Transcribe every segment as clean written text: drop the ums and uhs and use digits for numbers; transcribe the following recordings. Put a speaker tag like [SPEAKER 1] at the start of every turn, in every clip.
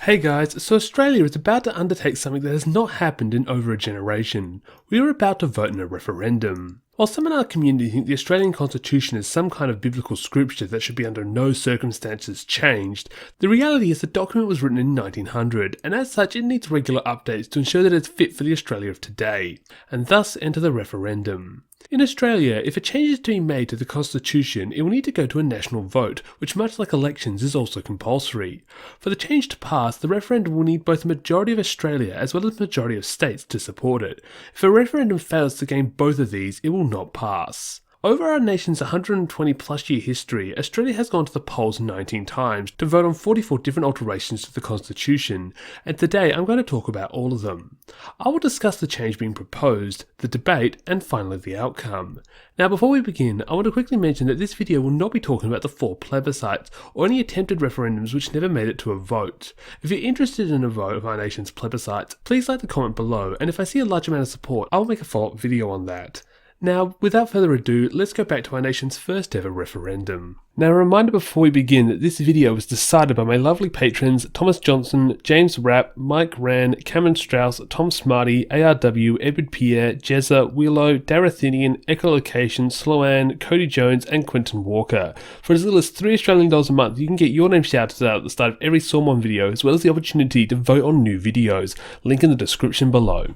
[SPEAKER 1] Hey guys, so Australia is about to undertake something that has not happened in over a generation. We are about to vote in a referendum. While some in our community think the Australian Constitution is some kind of biblical scripture that should be under no circumstances changed, the reality is the document was written in 1900, and as such it needs regular updates to ensure that it's fit for the Australia of today, and thus enter the referendum. In Australia, if a change is to be made to the Constitution, it will need to go to a national vote, which much like elections is also compulsory. For the change to pass, the referendum will need both a majority of Australia as well as a majority of states to support it. If a referendum fails to gain both of these, it will not pass. Over our nation's 120 plus year history, Australia has gone to the polls 19 times to vote on 44 different alterations to the Constitution, and today I'm going to talk about all of them. I will discuss the change being proposed, the debate, and finally the outcome. Now before we begin, I want to quickly mention that this video will not be talking about the 4 plebiscites, or any attempted referendums which never made it to a vote. If you're interested in a vote of our nation's plebiscites, please like the comment below, and if I see a large amount of support, I will make a follow-up video on that. Now, without further ado, let's go back to our nation's first ever referendum. Now a reminder before we begin that this video was decided by my lovely patrons Thomas Johnson, James Rapp, Mike Ran, Cameron Strauss, Tom Smarty, ARW, Edward Pierre, Jezza, Willow, Darathinian, Echolocation, Sloan, Cody Jones and Quentin Walker. For as little as $3 Australian a month, you can get your name shouted out at the start of every Storm video, as well as the opportunity to vote on new videos. Link in the description below.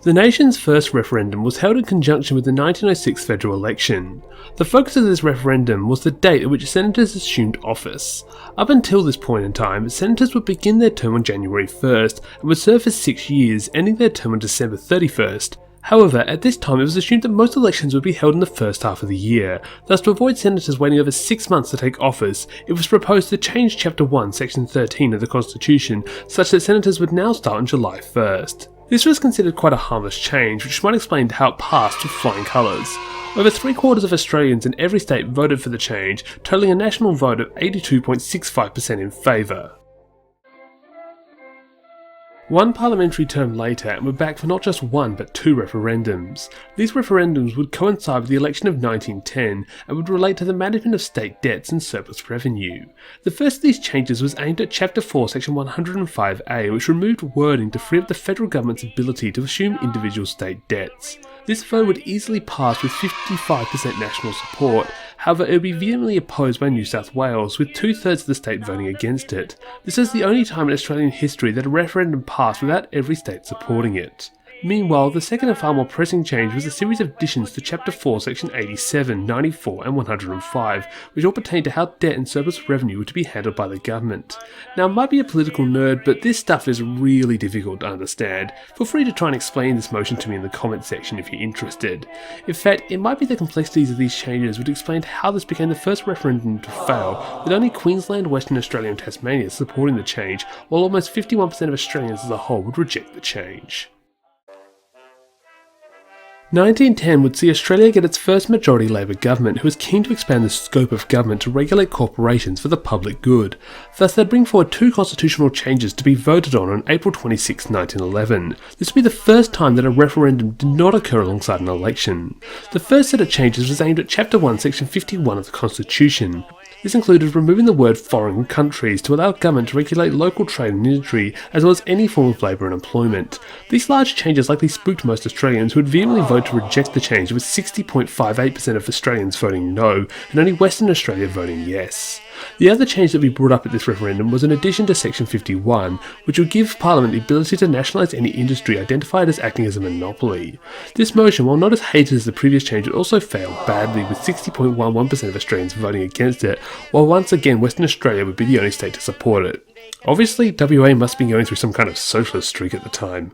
[SPEAKER 1] The nation's first referendum was held in conjunction with the 1906 federal election. The focus of this referendum was the date at which senators assumed office. Up until this point in time, senators would begin their term on January 1st and would serve for 6 years, ending their term on December 31st. However, at this time it was assumed that most elections would be held in the first half of the year. Thus, to avoid senators waiting over 6 months to take office, it was proposed to change Chapter 1, Section 13 of the Constitution, such that senators would now start on July 1st. This was considered quite a harmless change, which might explain how it passed with flying colours. Over 3/4 of Australians in every state voted for the change, totalling a national vote of 82.65% in favour. One parliamentary term later, and we're back for not just one but 2 referendums. These referendums would coincide with the election of 1910 and would relate to the management of state debts and surplus revenue. The first of these changes was aimed at Chapter 4 Section 105A, which removed wording to free up the federal government's ability to assume individual state debts. This vote would easily pass with 55% national support. However, it would be vehemently opposed by New South Wales, with 2/3 of the state voting against it. This is the only time in Australian history that a referendum passed without every state supporting it. Meanwhile, the second and far more pressing change was a series of additions to Chapter 4, Section 87, 94 and 105, which all pertained to how debt and surplus revenue were to be handled by the government. Now, I might be a political nerd, but this stuff is really difficult to understand. Feel free to try and explain this motion to me in the comment section if you're interested. In fact, it might be the complexities of these changes which explained how this became the first referendum to fail, with only Queensland, Western Australia and Tasmania supporting the change, while almost 51% of Australians as a whole would reject the change. 1910 would see Australia get its first majority Labor government, who was keen to expand the scope of government to regulate corporations for the public good. Thus, they'd bring forward 2 constitutional changes to be voted on April 26, 1911. This would be the first time that a referendum did not occur alongside an election. The first set of changes was aimed at Chapter 1, Section 51 of the Constitution. This included removing the word foreign countries to allow government to regulate local trade and industry, as well as any form of labour and employment. These large changes likely spooked most Australians, who would vehemently vote to reject the change, with 60.58% of Australians voting no, and only Western Australia voting yes. The other change that we brought up at this referendum was an addition to Section 51, which would give Parliament the ability to nationalise any industry identified as acting as a monopoly. This motion, while not as hated as the previous change, it also failed badly, with 60.11% of Australians voting against it, while once again Western Australia would be the only state to support it. Obviously, WA must be going through some kind of socialist streak at the time.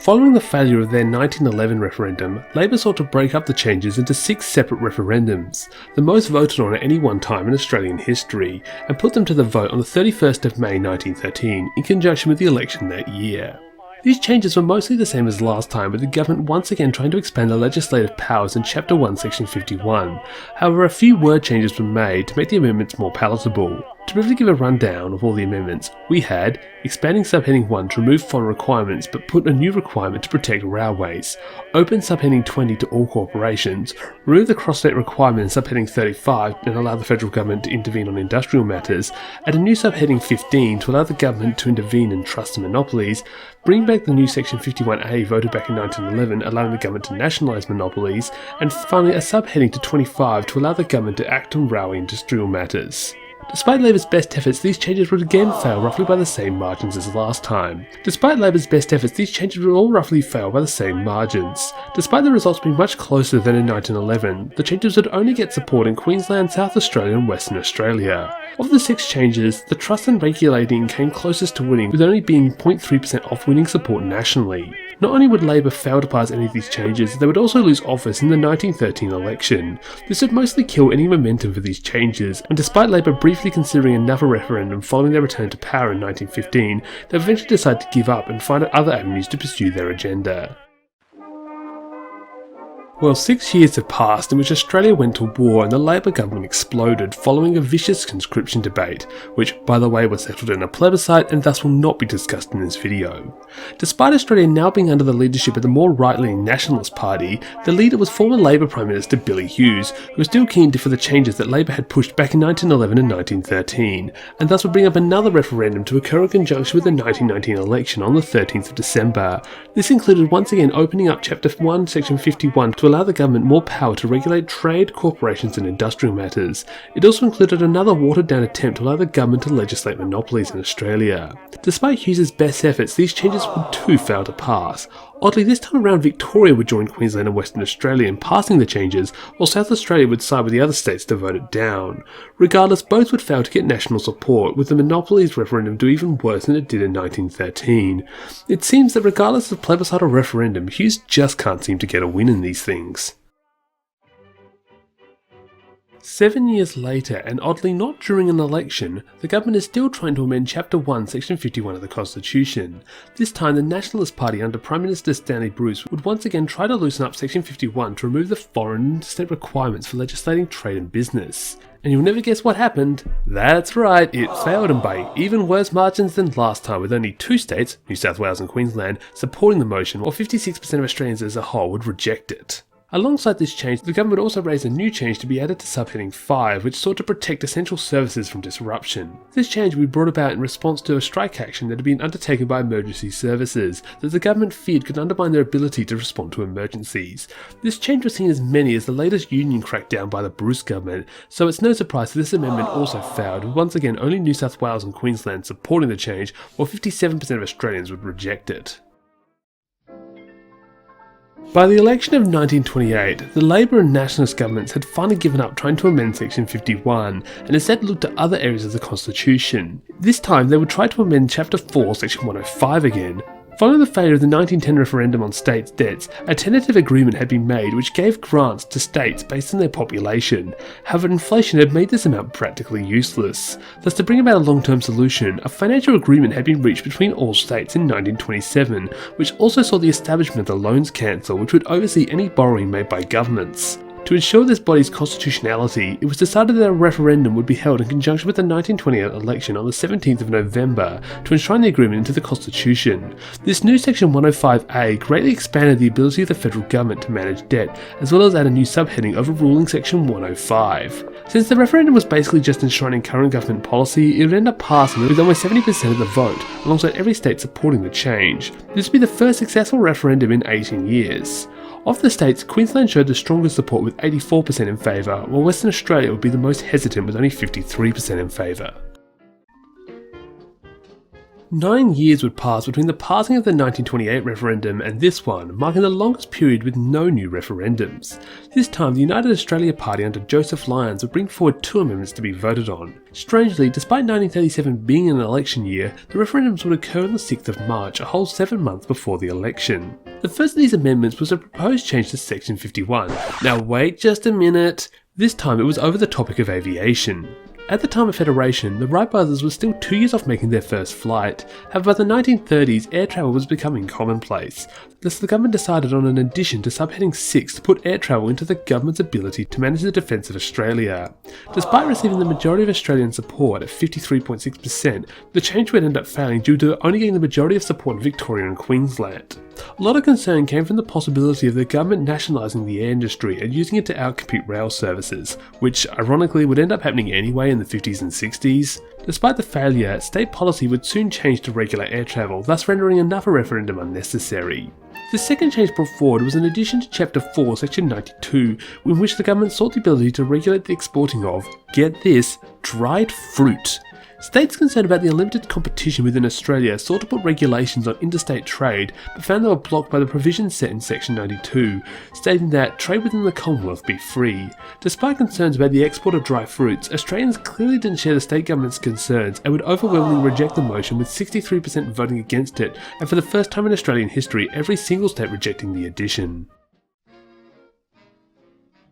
[SPEAKER 1] Following the failure of their 1911 referendum, Labor sought to break up the changes into 6 separate referendums, the most voted on at any one time in Australian history, and put them to the vote on the 31st of May 1913 in conjunction with the election that year. These changes were mostly the same as last time, with the government once again trying to expand the legislative powers in Chapter 1 Section 51. However, a few word changes were made to make the amendments more palatable. To briefly give a rundown of all the amendments, we had expanding subheading 1 to remove foreign requirements but put a new requirement to protect railways, open subheading 20 to all corporations, remove the cross-state requirement in subheading 35 and allow the federal government to intervene on industrial matters, add a new subheading 15 to allow the government to intervene in trusts and monopolies, bring back the new section 51A voted back in 1911 allowing the government to nationalise monopolies, and finally a subheading to 25 to allow the government to act on railway industrial matters. Despite Labour's best efforts, these changes would again fail roughly by the same margins as last time. Despite the results being much closer than in 1911, the changes would only get support in Queensland, South Australia and Western Australia. Of the 6 changes, the trust and regulating came closest to winning, with only being 0.3% off winning support nationally. Not only would Labour fail to pass any of these changes, they would also lose office in the 1913 election. This would mostly kill any momentum for these changes, and despite Labour briefly considering another referendum following their return to power in 1915, they eventually decided to give up and find other avenues to pursue their agenda. Well, 6 years have passed in which Australia went to war and the Labor government exploded following a vicious conscription debate, which, by the way, was settled in a plebiscite and thus will not be discussed in this video. Despite Australia now being under the leadership of the more right-leaning Nationalist Party, the leader was former Labor Prime Minister Billy Hughes, who was still keen for the changes that Labor had pushed back in 1911 and 1913, and thus would bring up another referendum to occur in conjunction with the 1919 election on the 13th of December. This included once again opening up Chapter 1, Section 51 to allow the government more power to regulate trade, corporations and industrial matters. It also included another watered-down attempt to allow the government to legislate monopolies in Australia. Despite Hughes' best efforts, these changes would too fail to pass. Oddly, this time around Victoria would join Queensland and Western Australia in passing the changes, while South Australia would side with the other states to vote it down. Regardless, both would fail to get national support, with the monopolies referendum do even worse than it did in 1913. It seems that regardless of plebiscite or referendum, Hughes just can't seem to get a win in these things. 7 years later, and oddly not during an election, the government is still trying to amend Chapter 1, Section 51 of the Constitution. This time, the Nationalist Party under Prime Minister Stanley Bruce would once again try to loosen up Section 51 to remove the foreign and interstate requirements for legislating trade and business. And you'll never guess what happened. That's right, it failed, and by even worse margins than last time, with only 2 states, New South Wales and Queensland, supporting the motion, while 56% of Australians as a whole would reject it. Alongside this change, the government also raised a new change to be added to subheading 5, which sought to protect essential services from disruption. This change would be brought about in response to a strike action that had been undertaken by emergency services that the government feared could undermine their ability to respond to emergencies. This change was seen as many as the latest union crackdown by the Bruce government, so it's no surprise that this amendment also failed, with once again only New South Wales and Queensland supporting the change, while 57% of Australians would reject it. By the election of 1928, the Labor and Nationalist governments had finally given up trying to amend Section 51 and instead looked at other areas of the Constitution. This time they would try to amend Chapter 4, Section 105 again. Following the failure of the 1910 referendum on states' debts, a tentative agreement had been made which gave grants to states based on their population. However, inflation had made this amount practically useless. Thus, to bring about a long-term solution, a financial agreement had been reached between all states in 1927, which also saw the establishment of the Loans Council, which would oversee any borrowing made by governments. To ensure this body's constitutionality, it was decided that a referendum would be held in conjunction with the 1928 election on the 17th of November to enshrine the agreement into the Constitution. This new Section 105A greatly expanded the ability of the federal government to manage debt, as well as add a new subheading overruling Section 105. Since the referendum was basically just enshrining current government policy, it would end up passing with almost 70% of the vote, alongside every state supporting the change. This would be the first successful referendum in 18 years. Of the states, Queensland showed the strongest support with 84% in favour, while Western Australia would be the most hesitant with only 53% in favour. 9 years would pass between the passing of the 1928 referendum and this one, marking the longest period with no new referendums. This time, the United Australia Party under Joseph Lyons would bring forward 2 amendments to be voted on. Strangely, despite 1937 being an election year, the referendums would occur on the 6th of March, a whole 7 months before the election. The first of these amendments was a proposed change to Section 51. Now wait just a minute. This time it was over the topic of aviation. At the time of Federation, the Wright brothers were still 2 years off making their first flight. However, by the 1930s, air travel was becoming commonplace. Thus, the government decided on an addition to subheading 6 to put air travel into the government's ability to manage the defence of Australia. Despite receiving the majority of Australian support at 53.6%, the change would end up failing due to only getting the majority of support in Victoria and Queensland. A lot of concern came from the possibility of the government nationalising the air industry and using it to outcompete rail services, which ironically would end up happening anyway in the 50s and 60s. Despite the failure, state policy would soon change to regulate air travel, thus rendering another referendum unnecessary. The second change brought forward was an addition to Chapter 4, Section 92, in which the government sought the ability to regulate the exporting of, get this, dried fruit. States concerned about the unlimited competition within Australia sought to put regulations on interstate trade, but found they were blocked by the provisions set in Section 92, stating that trade within the Commonwealth be free. Despite concerns about the export of dry fruits, Australians clearly didn't share the state government's concerns and would overwhelmingly reject the motion, with 63% voting against it, and for the first time in Australian history, every single state rejecting the addition.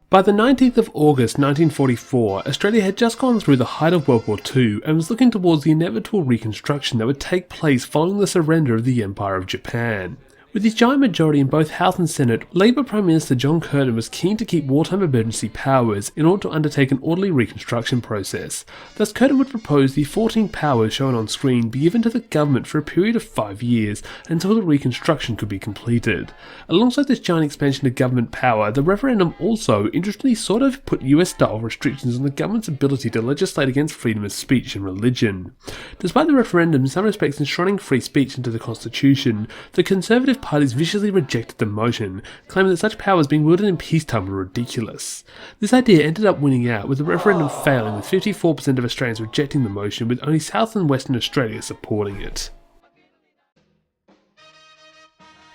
[SPEAKER 1] By the 19th of August 1944, Australia had just gone through the height of World War II and was looking towards the inevitable reconstruction that would take place following the surrender of the Empire of Japan. With his giant majority in both House and Senate, Labour Prime Minister John Curtin was keen to keep wartime emergency powers in order to undertake an orderly reconstruction process. Thus, Curtin would propose the 14 powers shown on screen be given to the government for a period of 5 years until the reconstruction could be completed. Alongside this giant expansion of government power, the referendum also, interestingly, sort of put US-style restrictions on the government's ability to legislate against freedom of speech and religion. Despite the referendum in some respects enshrining free speech into the Constitution, the Conservative parties viciously rejected the motion, claiming that such powers being wielded in peacetime were ridiculous. This idea ended up winning out, with the referendum failing, with 54% of Australians rejecting the motion, with only South and Western Australia supporting it.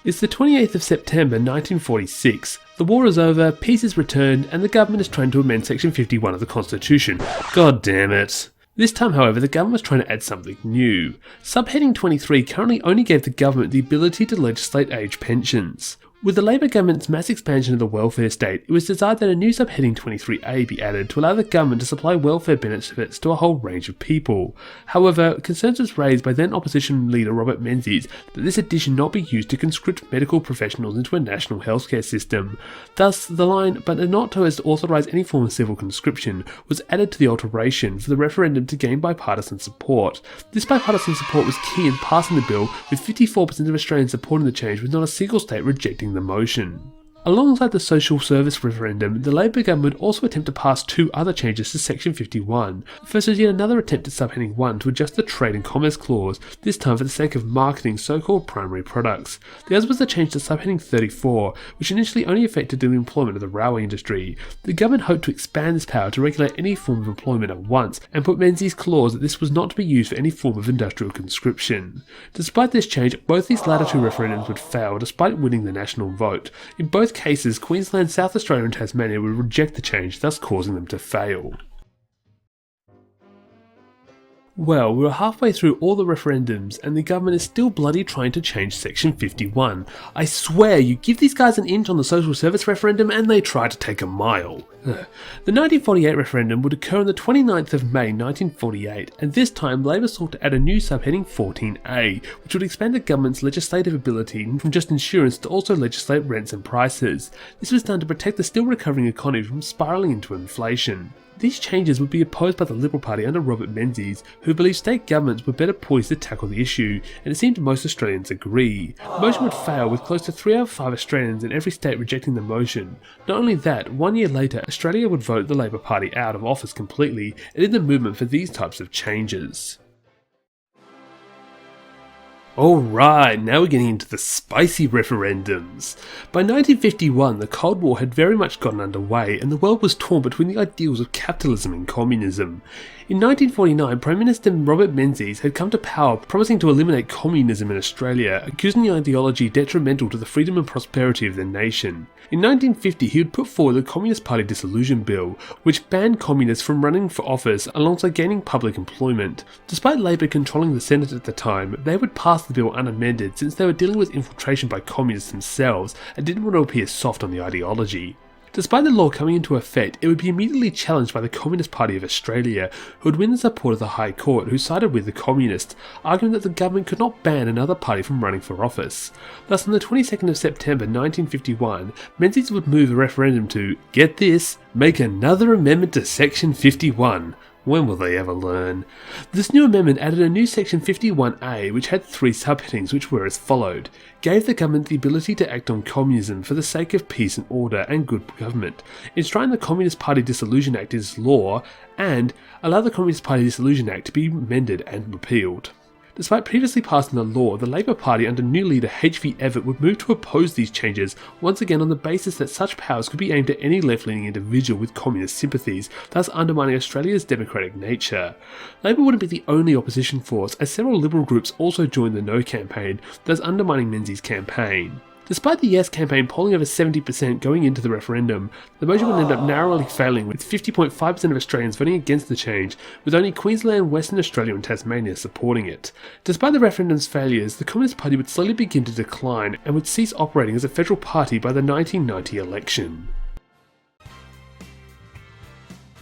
[SPEAKER 1] It's the 28th of September 1946. The war is over, peace is returned, and the government is trying to amend Section 51 of the Constitution. God damn it. This time, however, the government was trying to add something new. Subheading 23 currently only gave the government the ability to legislate age pensions. With the Labour government's mass expansion of the welfare state, it was desired that a new subheading 23A be added to allow the government to supply welfare benefits to a whole range of people. However, concerns was raised by then opposition leader Robert Menzies that this addition not be used to conscript medical professionals into a national healthcare system. Thus, the line, but not to authorise any form of civil conscription, was added to the alteration for the referendum to gain bipartisan support. This bipartisan support was key in passing the bill, with 54% of Australians supporting the change, with not a single state rejecting the motion. Alongside the social service referendum, the Labour government also attempted to pass 2 other changes to Section 51. The first was yet another attempt at subheading 1 to adjust the Trade and Commerce Clause, this time for the sake of marketing so-called primary products. The other was the change to subheading 34, which initially only affected the employment of the railway industry. The government hoped to expand this power to regulate any form of employment at once, and put Menzies' clause that this was not to be used for any form of industrial conscription. Despite this change, both these latter 2 referendums would fail, despite winning the national vote. In both cases, Queensland, South Australia and Tasmania would reject the change, thus causing them to fail. Well, we're halfway through all the referendums and the government is still bloody trying to change Section 51. I swear, you give these guys an inch on the social service referendum and they try to take a mile. The 1948 referendum would occur on the 29th of May 1948, and this time Labour sought to add a new subheading 14A, which would expand the government's legislative ability from just insurance to also legislate rents and prices. This was done to protect the still recovering economy from spiralling into inflation. These changes would be opposed by the Liberal Party under Robert Menzies, who believed state governments were better poised to tackle the issue, and it seemed most Australians agree. The motion would fail, with close to 3 out of 5 Australians in every state rejecting the motion. Not only that, 1 year later, Australia would vote the Labor Party out of office completely, ending the movement for these types of changes. Alright, now we're getting into the spicy referendums. By 1951, the Cold War had very much gotten underway, and the world was torn between the ideals of capitalism and communism. In 1949, Prime Minister Robert Menzies had come to power promising to eliminate communism in Australia, accusing the ideology detrimental to the freedom and prosperity of the nation. In 1950, he would put forward the Communist Party Dissolution Bill, which banned communists from running for office alongside gaining public employment. Despite Labour controlling the Senate at the time, they would pass the bill unamended since they were dealing with infiltration by communists themselves and didn't want to appear soft on the ideology. Despite the law coming into effect, it would be immediately challenged by the Communist Party of Australia, who would win the support of the High Court, who sided with the Communists, arguing that the government could not ban another party from running for office. Thus, on the 22nd of September 1951, Menzies would move a referendum to, get this, make another amendment to Section 51. When will they ever learn? This new amendment added a new Section 51A, which had 3 subheadings, which were as followed: gave the government the ability to act on communism for the sake of peace and order and good government, enshrine the Communist Party Dissolution Act as law, and allow the Communist Party Dissolution Act to be amended and repealed. Despite previously passing the law, the Labour Party under new leader H.V. Evatt would move to oppose these changes, once again on the basis that such powers could be aimed at any left-leaning individual with communist sympathies, thus undermining Australia's democratic nature. Labour wouldn't be the only opposition force, as several Liberal groups also joined the No campaign, thus undermining Menzies' campaign. Despite the Yes campaign polling over 70% going into the referendum, the motion would end up narrowly failing, with 50.5% of Australians voting against the change, with only Queensland, Western Australia and Tasmania supporting it. Despite the referendum's failures, the Communist Party would slowly begin to decline and would cease operating as a federal party by the 1990 election.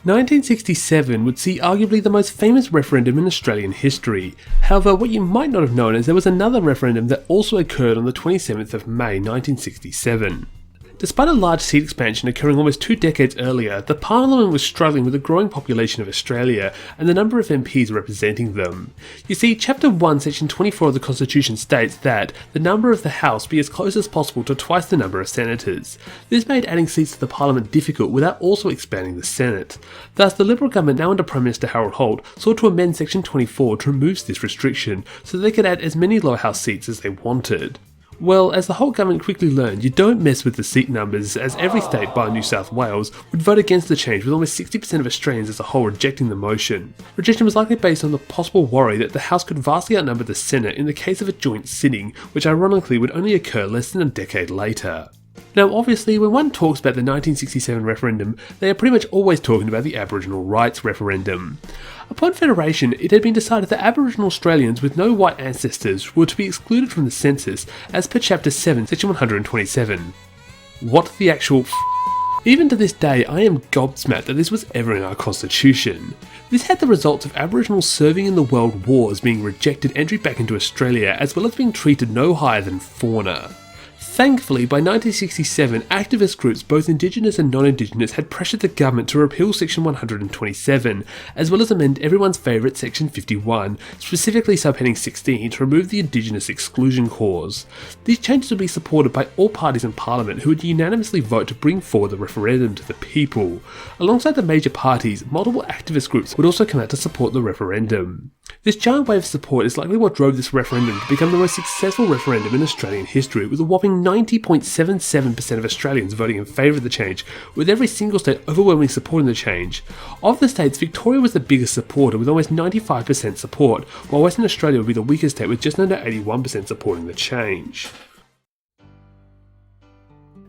[SPEAKER 1] 1967 would see arguably the most famous referendum in Australian history. However, what you might not have known is there was another referendum that also occurred on the 27th of May 1967. Despite a large seat expansion occurring almost 2 decades earlier, the Parliament was struggling with the growing population of Australia and the number of MPs representing them. You see, Chapter 1, Section 24 of the Constitution states that the number of the House be as close as possible to twice the number of senators. This made adding seats to the Parliament difficult without also expanding the Senate. Thus, the Liberal government, now under Prime Minister Harold Holt, sought to amend Section 24 to remove this restriction so that they could add as many lower house seats as they wanted. Well, as the Holt government quickly learned, you don't mess with the seat numbers, as every state bar New South Wales would vote against the change, with almost 60% of Australians as a whole rejecting the motion. Rejection was likely based on the possible worry that the House could vastly outnumber the Senate in the case of a joint sitting, which ironically would only occur less than a decade later. Now obviously, when one talks about the 1967 referendum, they are pretty much always talking about the Aboriginal Rights referendum. Upon Federation, it had been decided that Aboriginal Australians with no white ancestors were to be excluded from the census as per Chapter 7, Section 127. What the actual f***? Even to this day, I am gobsmacked that this was ever in our constitution. This had the results of Aboriginals serving in the World Wars being rejected entry back into Australia, as well as being treated no higher than fauna. Thankfully, by 1967, activist groups, both Indigenous and non-Indigenous, had pressured the government to repeal Section 127, as well as amend everyone's favourite Section 51, specifically subheading 16, to remove the Indigenous exclusion clause. These changes would be supported by all parties in Parliament, who would unanimously vote to bring forward the referendum to the people. Alongside the major parties, multiple activist groups would also come out to support the referendum. This giant wave of support is likely what drove this referendum to become the most successful referendum in Australian history, with a whopping 90.77% of Australians voting in favour of the change, with every single state overwhelmingly supporting the change. Of the states, Victoria was the biggest supporter with almost 95% support, while Western Australia would be the weakest state with just under 81% supporting the change.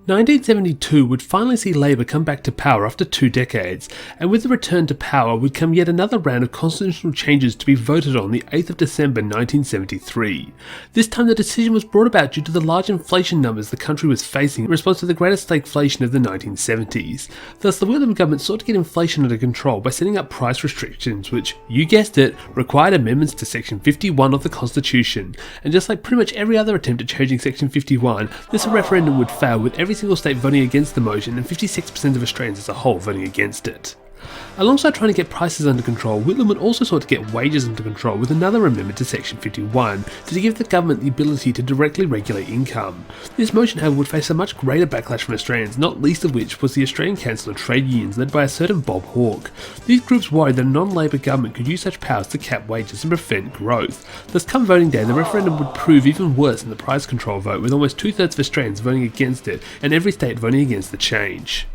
[SPEAKER 1] 1972 would finally see Labour come back to power after 2 decades, and with the return to power would come yet another round of constitutional changes to be voted on the 8th of December 1973. This time the decision was brought about due to the large inflation numbers the country was facing in response to the greatest stagflation of the 1970s. Thus, the Whitlam government sought to get inflation under control by setting up price restrictions which, you guessed it, required amendments to Section 51 of the Constitution, and just like pretty much every other attempt at changing Section 51, this referendum would fail, with every single state voting against the motion and 56% of Australians as a whole voting against it. Alongside trying to get prices under control, Whitlam would also sought to get wages under control with another amendment to Section 51 to give the government the ability to directly regulate income. This motion, however, would face a much greater backlash from Australians, not least of which was the Australian Council of Trade Unions led by a certain Bob Hawke. These groups worried that a non-Labour government could use such powers to cap wages and prevent growth. Thus, come voting day, the referendum would prove even worse than the price control vote, with almost 2/3 of Australians voting against it and every state voting against the change.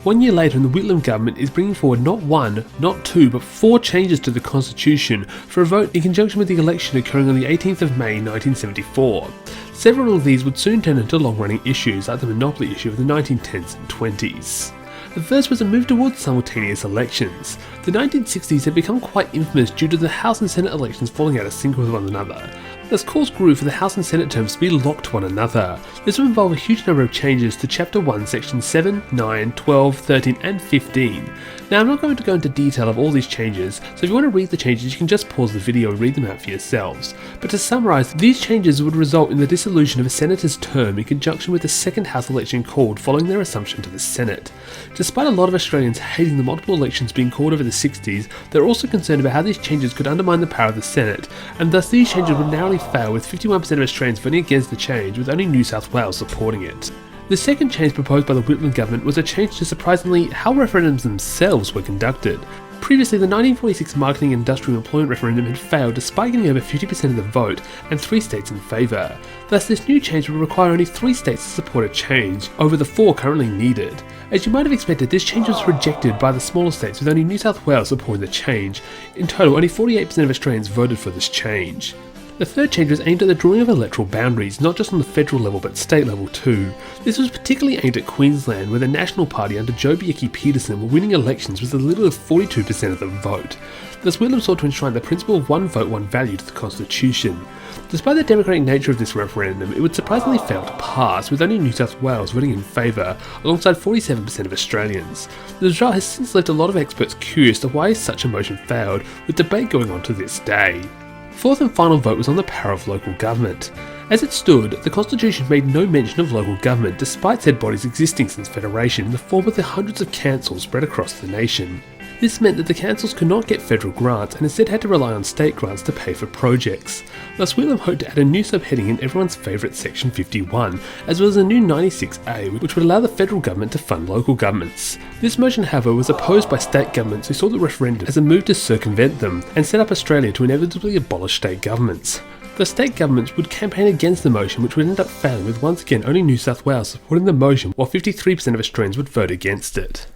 [SPEAKER 1] 1 year later, the Whitlam government is bringing forward not 1, not 2, but 4 changes to the Constitution for a vote in conjunction with the election occurring on the 18th of May 1974. Several of these would soon turn into long-running issues, like the monopoly issue of the 1910s and 20s. The first was a move towards simultaneous elections. The 1960s had become quite infamous due to the House and Senate elections falling out of sync with one another. Thus, calls grew for the House and Senate terms to be locked to one another. This would involve a huge number of changes to Chapter 1, Sections 7, 9, 12, 13 and 15. Now, I'm not going to go into detail of all these changes, so if you want to read the changes you can just pause the video and read them out for yourselves. But to summarise, these changes would result in the dissolution of a senator's term in conjunction with the second House election called following their assumption to the Senate. Despite a lot of Australians hating the multiple elections being called over the 60s, they're also concerned about how these changes could undermine the power of the Senate, and thus these changes would narrowly fail, with 51% of Australians voting against the change, with only New South Wales supporting it. The second change proposed by the Whitlam government was a change to, surprisingly, how referendums themselves were conducted. Previously, the 1946 Marketing and Industrial Employment referendum had failed despite getting over 50% of the vote and 3 states in favour. Thus, this new change would require only 3 states to support a change, over the 4 currently needed. As you might have expected, this change was rejected by the smaller states, with only New South Wales supporting the change. In total, only 48% of Australians voted for this change. The third change was aimed at the drawing of electoral boundaries, not just on the federal level but state level too. This was particularly aimed at Queensland, where the National Party under Joh Bjelke-Petersen were winning elections with as little as 42% of the vote. Thus, Whitlam sought to enshrine the principle of one vote, one value to the Constitution. Despite the democratic nature of this referendum, it would surprisingly fail to pass, with only New South Wales voting in favour, alongside 47% of Australians. The result has since left a lot of experts curious to why such a motion failed, with debate going on to this day. Fourth and final vote was on the power of local government. As it stood, the Constitution made no mention of local government, despite said bodies existing since Federation in the form of the hundreds of councils spread across the nation. This meant that the councils could not get federal grants and instead had to rely on state grants to pay for projects. Thus, Whitlam hoped to add a new subheading in everyone's favourite Section 51, as well as a new 96A, which would allow the federal government to fund local governments. This motion, however, was opposed by state governments who saw the referendum as a move to circumvent them and set up Australia to inevitably abolish state governments. The state governments would campaign against the motion, which would end up failing, with once again only New South Wales supporting the motion, while 53% of Australians would vote against it.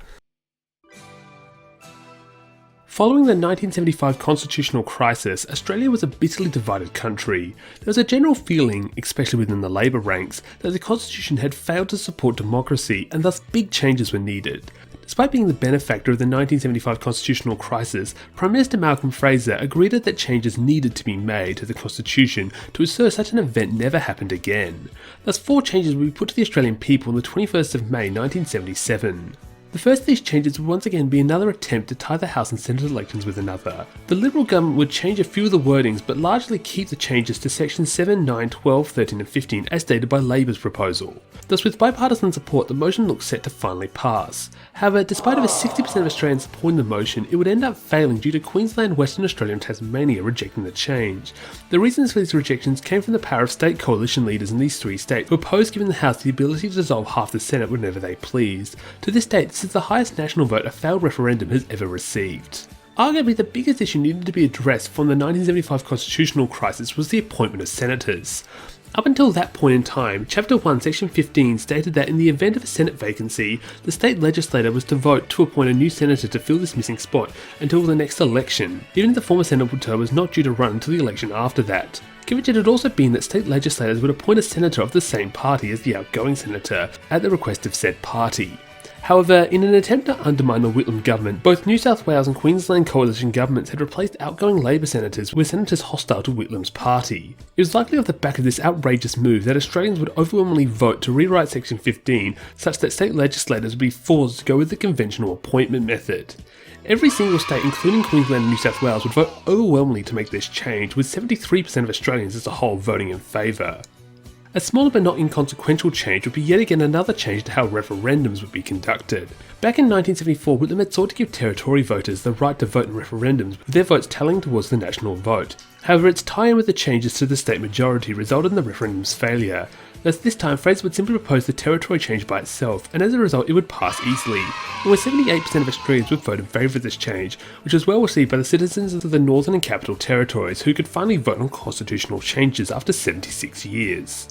[SPEAKER 1] Following the 1975 constitutional crisis, Australia was a bitterly divided country. There was a general feeling, especially within the Labor ranks, that the constitution had failed to support democracy and thus big changes were needed. Despite being the benefactor of the 1975 constitutional crisis, Prime Minister Malcolm Fraser agreed that changes needed to be made to the constitution to ensure such an event never happened again. Thus 4 changes would be put to the Australian people on the 21st of May 1977. The first of these changes would once again be another attempt to tie the House and Senate elections with another. The Liberal government would change a few of the wordings but largely keep the changes to sections 7, 9, 12, 13 and 15 as stated by Labor's proposal. Thus, with bipartisan support, the motion looks set to finally pass. However, despite over 60% of Australians supporting the motion, it would end up failing due to Queensland, Western Australia and Tasmania rejecting the change. The reasons for these rejections came from the power of state coalition leaders in these 3 states who opposed giving the House the ability to dissolve half the Senate whenever they pleased. To this date, this is the highest national vote a failed referendum has ever received. Arguably, the biggest issue needed to be addressed from the 1975 constitutional crisis was the appointment of senators. Up until that point in time, Chapter 1, Section 15 stated that in the event of a Senate vacancy, the state legislature was to vote to appoint a new senator to fill this missing spot until the next election, even if the former senator term was not due to run until the election after that. Given it had also been that state legislators would appoint a senator of the same party as the outgoing senator, at the request of said party. However, in an attempt to undermine the Whitlam government, both New South Wales and Queensland coalition governments had replaced outgoing Labor senators with senators hostile to Whitlam's party. It was likely off the back of this outrageous move that Australians would overwhelmingly vote to rewrite Section 15 such that state legislators would be forced to go with the conventional appointment method. Every single state, including Queensland and New South Wales, would vote overwhelmingly to make this change, with 73% of Australians as a whole voting in favour. A smaller but not inconsequential change would be yet again another change to how referendums would be conducted. Back in 1974, Whitlam had sought to give territory voters the right to vote in referendums, with their votes tallying towards the national vote. However, its tie-in with the changes to the state majority resulted in the referendum's failure. Thus, this time Fraser would simply propose the territory change by itself, and as a result it would pass easily. Almost 78% of Australians would vote in favour of this change, which was well received by the citizens of the Northern and Capital Territories, who could finally vote on constitutional changes after 76 years.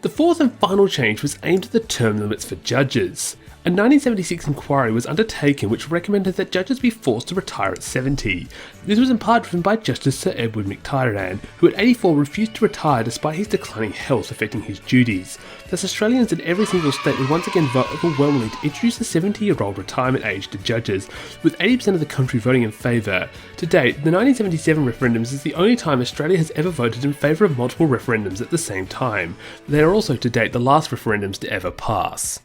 [SPEAKER 1] The fourth and final change was aimed at the term limits for judges. A 1976 inquiry was undertaken which recommended that judges be forced to retire at 70. This was in part driven by Justice Sir Edward McTyrran, who at 84 refused to retire despite his declining health affecting his duties. Thus Australians in every single state would once again vote overwhelmingly to introduce a 70-year-old retirement age to judges, with 80% of the country voting in favour. To date, the 1977 referendums is the only time Australia has ever voted in favour of multiple referendums at the same time. They are also to date the last referendums to ever pass.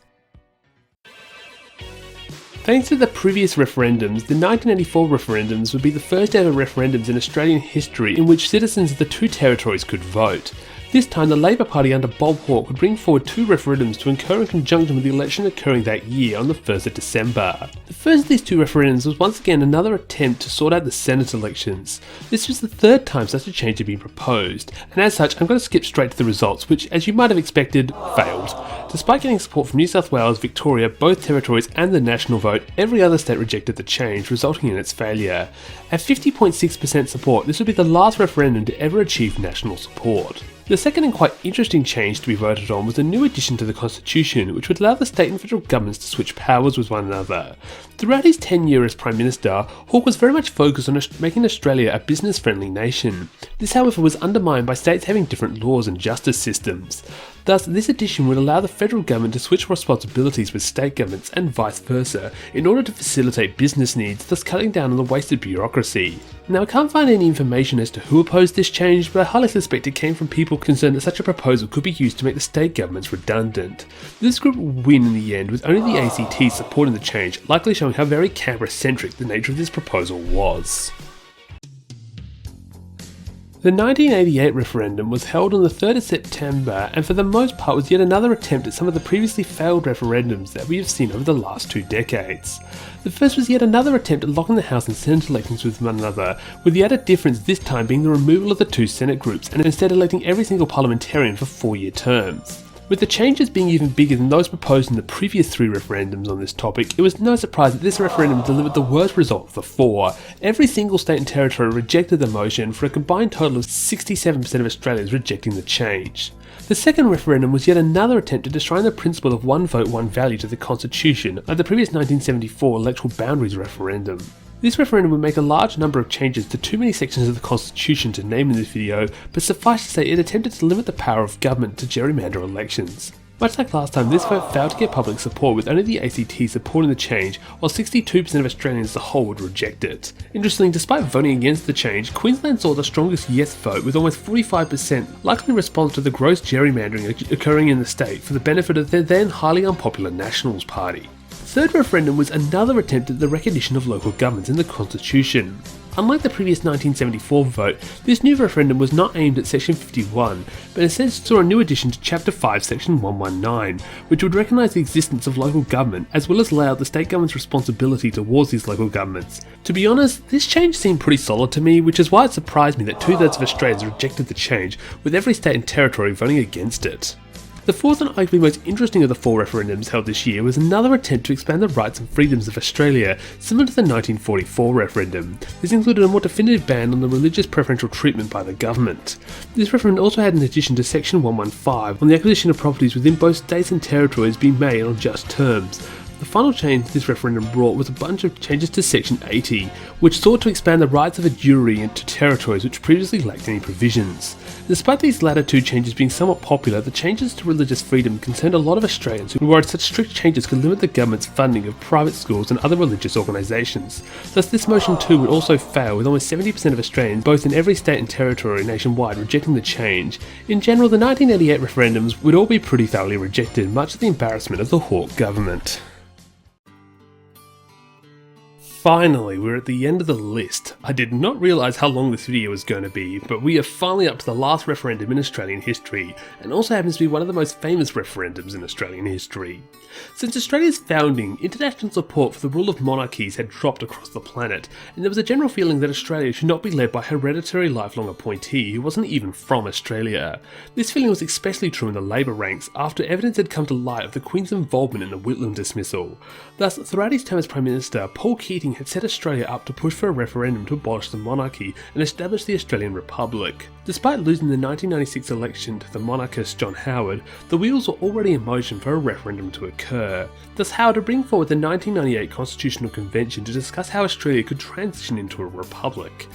[SPEAKER 1] Thanks to the previous referendums, the 1984 referendums would be the first ever referendums in Australian history in which citizens of the two territories could vote. This time, the Labor Party under Bob Hawke would bring forward two referendums to occur in conjunction with the election occurring that year on the 1st of December. The first of these two referendums was once again another attempt to sort out the Senate elections. This was the third time such a change had been proposed, and as such I'm going to skip straight to the results, which, as you might have expected, failed. Despite getting support from New South Wales, Victoria, both territories and the national vote, every other state rejected the change, resulting in its failure. At 50.6% support, this would be the last referendum to ever achieve national support. The second and quite interesting change to be voted on was a new addition to the Constitution, which would allow the state and federal governments to switch powers with one another. Throughout his tenure as Prime Minister, Hawke was very much focused on making Australia a business-friendly nation. This, however, was undermined by states having different laws and justice systems. Thus, this addition would allow the federal government to switch responsibilities with state governments and vice versa in order to facilitate business needs, thus cutting down on the wasted bureaucracy. Now, I can't find any information as to who opposed this change, but I highly suspect it came from people concerned that such a proposal could be used to make the state governments redundant. This group would win in the end, with only the ACT supporting the change, likely showing how very Canberra-centric the nature of this proposal was. The 1988 referendum was held on the 3rd of September and for the most part was yet another attempt at some of the previously failed referendums that we have seen over the last 2 decades. The first was yet another attempt at locking the House and Senate elections with one another, with the added difference this time being the removal of the 2 Senate groups and instead electing every single parliamentarian for 4-year terms. With the changes being even bigger than those proposed in the previous 3 referendums on this topic, it was no surprise that this referendum delivered the worst result of the 4. Every single state and territory rejected the motion, for a combined total of 67% of Australians rejecting the change. The second referendum was yet another attempt at destroying the principle of one vote, one value to the Constitution, like the previous 1974 electoral boundaries referendum. This referendum would make a large number of changes to too many sections of the Constitution to name in this video, but suffice to say it attempted to limit the power of government to gerrymander elections. Much like last time, this vote failed to get public support, with only the ACT supporting the change, while 62% of Australians as a whole would reject it. Interestingly, despite voting against the change, Queensland saw the strongest yes vote, with almost 45%, likely in response to the gross gerrymandering occurring in the state for the benefit of their then highly unpopular Nationals Party. The third referendum was another attempt at the recognition of local governments in the Constitution. Unlike the previous 1974 vote, this new referendum was not aimed at Section 51, but instead saw a new addition to Chapter 5, Section 119, which would recognise the existence of local government, as well as lay out the state government's responsibility towards these local governments. To be honest, this change seemed pretty solid to me, which is why it surprised me that 2/3 of Australians rejected the change, with every state and territory voting against it. The fourth and arguably most interesting of the 4 referendums held this year was another attempt to expand the rights and freedoms of Australia, similar to the 1944 referendum. This included a more definitive ban on the religious preferential treatment by the government. This referendum also had an addition to Section 115 on the acquisition of properties within both states and territories being made on just terms. The final change this referendum brought was a bunch of changes to Section 80, which sought to expand the rights of a jury into territories which previously lacked any provisions. Despite these latter 2 changes being somewhat popular, the changes to religious freedom concerned a lot of Australians who worried such strict changes could limit the government's funding of private schools and other religious organisations. Thus this motion too would also fail, with almost 70% of Australians, both in every state and territory nationwide, rejecting the change. In general, the 1988 referendums would all be pretty thoroughly rejected, much to the embarrassment of the Hawke government. Finally, we're at the end of the list. I did not realise how long this video was going to be, but we are finally up to the last referendum in Australian history, and also happens to be one of the most famous referendums in Australian history. Since Australia's founding, international support for the rule of monarchies had dropped across the planet, and there was a general feeling that Australia should not be led by a hereditary lifelong appointee who wasn't even from Australia. This feeling was especially true in the Labor ranks after evidence had come to light of the Queen's involvement in the Whitlam dismissal. Thus, throughout his term as Prime Minister, Paul Keating had set Australia up to push for a referendum to abolish the monarchy and establish the Australian Republic. Despite losing the 1996 election to the monarchist John Howard, the wheels were already in motion for a referendum to occur. Thus Howard would bring forward the 1998 Constitutional Convention to discuss how Australia could transition into a republic.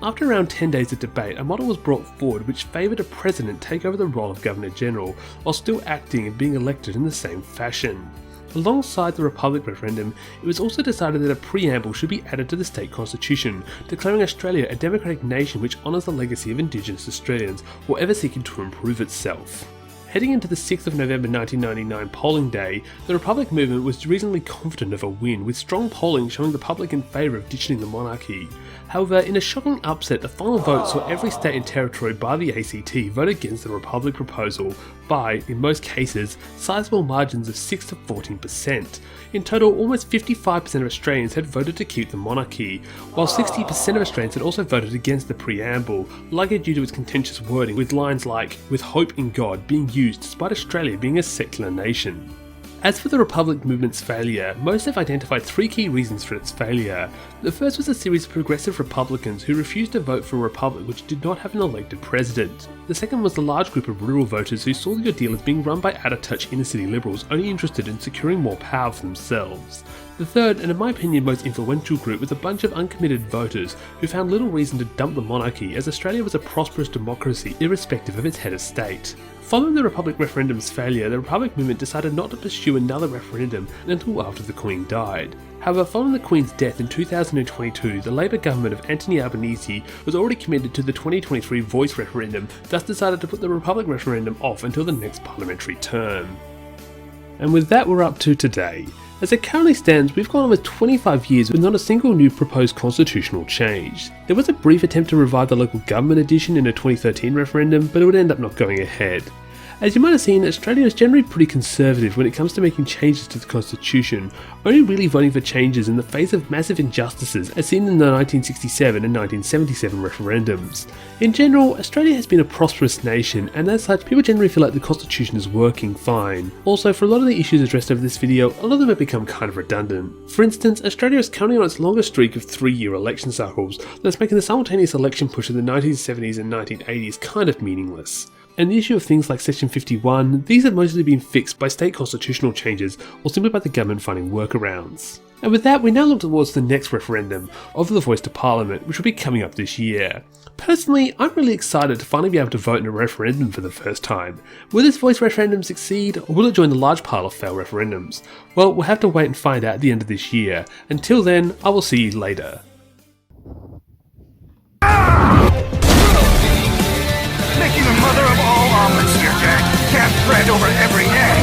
[SPEAKER 1] After around 10 days of debate, a model was brought forward which favoured a president take over the role of Governor-General while still acting and being elected in the same fashion. Alongside the Republic referendum, it was also decided that a preamble should be added to the state constitution, declaring Australia a democratic nation which honours the legacy of Indigenous Australians while ever seeking to improve itself. Heading into the 6th of November 1999 polling day, the Republic movement was reasonably confident of a win, with strong polling showing the public in favour of ditching the monarchy. However, in a shocking upset, the final vote saw every state and territory by the ACT vote against the Republic proposal by, in most cases, sizable margins of 6 to 14%. In total, almost 55% of Australians had voted to keep the monarchy, while 60% of Australians had also voted against the preamble, likely due to its contentious wording with lines like, "with hope in God" being used despite Australia being a secular nation. As for the Republic movement's failure, most have identified three key reasons for its failure. The first was a series of progressive Republicans who refused to vote for a republic which did not have an elected president. The second was the large group of rural voters who saw the ordeal as being run by out-of-touch inner-city liberals only interested in securing more power for themselves. The third, and in my opinion most influential group, was a bunch of uncommitted voters who found little reason to dump the monarchy as Australia was a prosperous democracy irrespective of its head of state. Following the Republic referendum's failure, the Republic movement decided not to pursue another referendum until after the Queen died. However, following the Queen's death in 2022, the Labour government of Anthony Albanese was already committed to the 2023 Voice Referendum, thus decided to put the Republic referendum off until the next parliamentary term. And with that, we're up to today. As it currently stands, we've gone over 25 years with not a single new proposed constitutional change. There was a brief attempt to revive the local government edition in a 2013 referendum, but it would end up not going ahead. As you might have seen, Australia is generally pretty conservative when it comes to making changes to the constitution, only really voting for changes in the face of massive injustices as seen in the 1967 and 1977 referendums. In general, Australia has been a prosperous nation, and as such, people generally feel like the constitution is working fine. Also, for a lot of the issues addressed over this video, a lot of them have become kind of redundant. For instance, Australia is currently on its longest streak of 3-year election cycles, thus making the simultaneous election push of the 1970s and 1980s kind of meaningless. And the issue of things like Section 51, these have mostly been fixed by state constitutional changes or simply by the government finding workarounds. And with that, we now look towards the next referendum of the Voice to Parliament, which will be coming up this year. Personally, I'm really excited to finally be able to vote in a referendum for the first time. Will this Voice referendum succeed, or will it join the large pile of failed referendums? Well, we'll have to wait and find out at the end of this year. Until then, I will see you later.
[SPEAKER 2] Making the mother of all omelets, dear Jack. Can't spread over every egg.